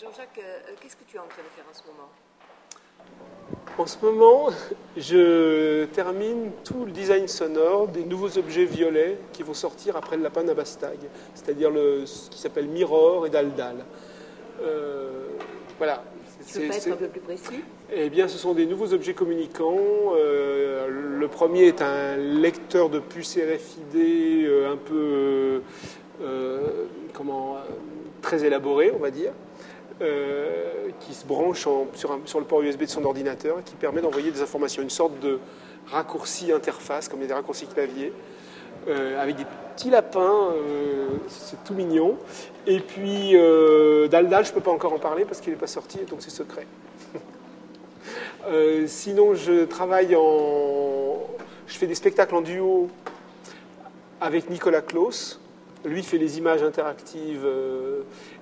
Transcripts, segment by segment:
Jean-Jacques, qu'est-ce que tu es en train de faire en ce moment? En ce moment, je termine tout le design sonore des nouveaux objets violets qui vont sortir après le lapin d'Abastag, c'est-à-dire ce qui s'appelle Mirror et Daldal. Voilà. Tu peux pas être un peu plus précis? Eh bien, ce sont des nouveaux objets communicants. Le premier est un lecteur de puces RFID un peu très élaboré, on va dire. Qui se branche sur le port USB de son ordinateur et qui permet d'envoyer des informations, une sorte de raccourci interface, comme des raccourcis clavier, avec des petits lapins, c'est tout mignon. Et puis Daldal, je ne peux pas encore en parler parce qu'il n'est pas sorti, donc c'est secret. Sinon, je fais des spectacles en duo avec Nicolas Claus. Lui fait les images interactives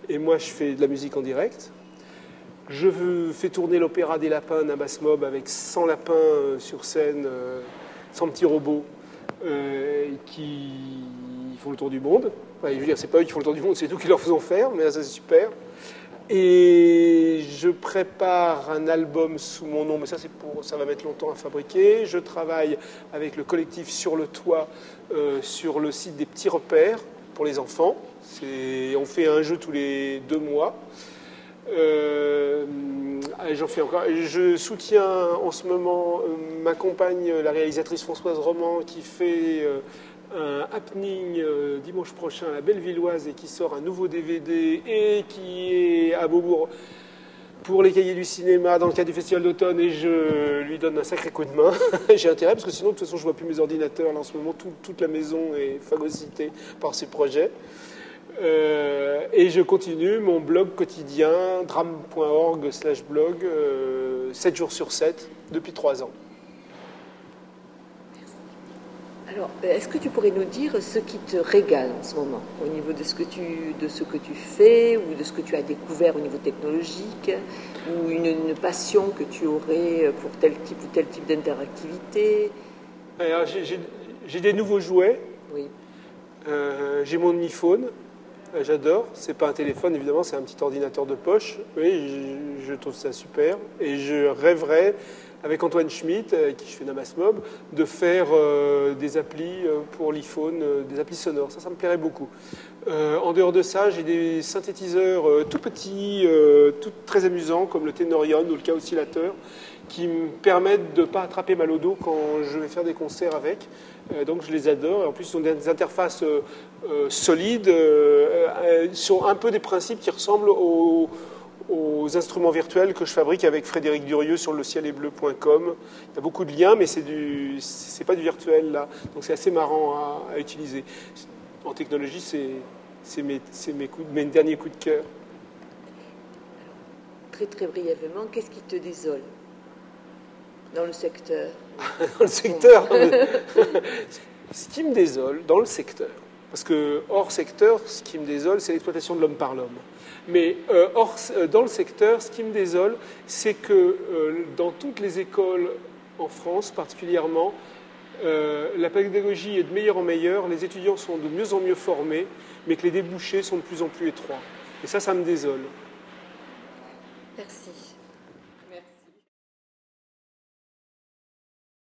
et moi je fais de la musique en direct. Je fais tourner l'opéra des lapins d'Abasmob avec 100 lapins sur scène, 100 petits robots qui font le tour du monde. Enfin, je veux dire, c'est pas eux qui font le tour du monde, c'est nous qui leur faisons faire, mais là, ça c'est super. Et je prépare un album sous mon nom, mais ça va mettre longtemps à fabriquer. Je travaille avec le collectif Sur le Toit sur le site des petits repères pour les enfants. On fait un jeu tous les 2 mois. J'en fais encore. Je soutiens en ce moment ma compagne, la réalisatrice Françoise Roman, qui fait un happening dimanche prochain à la Bellevilloise et qui sort un nouveau DVD et qui est à Beaubourg pour les cahiers du cinéma dans le cadre du festival d'automne, et je lui donne un sacré coup de main. J'ai intérêt parce que sinon de toute façon je vois plus mes ordinateurs. Là en ce moment toute la maison est phagocytée par ces projets. Et je continue mon blog quotidien drame.org/blog 7 jours sur 7 depuis 3 ans. Alors, est-ce que tu pourrais nous dire ce qui te régale en ce moment, au niveau de ce que tu fais, ou de ce que tu as découvert au niveau technologique, ou une passion que tu aurais pour tel type ou tel type d'interactivité? Alors, j'ai des nouveaux jouets. Oui. J'ai mon iPhone. J'adore. C'est pas un téléphone, évidemment, c'est un petit ordinateur de poche. Oui, je trouve ça super. Et je rêverais, avec Antoine Schmitt, avec qui je fais Namasmob, de faire des applis pour l'iPhone, des applis sonores. Ça me plairait beaucoup. En dehors de ça, j'ai des synthétiseurs tout petits, très amusants, comme le Tenorion ou le K-oscillateur, qui me permettent de ne pas attraper mal au dos quand je vais faire des concerts avec. Donc je les adore. Et en plus, ce sont des interfaces solides, sur un peu des principes qui ressemblent aux instruments virtuels que je fabrique avec Frédéric Durieux sur lecielestbleu.com. Il y a beaucoup de liens, mais c'est pas du virtuel là. Donc c'est assez marrant à utiliser. En technologie, c'est mes derniers coups de cœur. Très très brièvement, qu'est-ce qui te désole dans le secteur? Dans le secteur Ce qui me désole dans le secteur, parce que hors secteur, ce qui me désole, c'est l'exploitation de l'homme par l'homme. Mais dans le secteur, ce qui me désole, c'est que dans toutes les écoles en France particulièrement, la pédagogie est de meilleur en meilleur, les étudiants sont de mieux en mieux formés, mais que les débouchés sont de plus en plus étroits. Et ça me désole. Merci.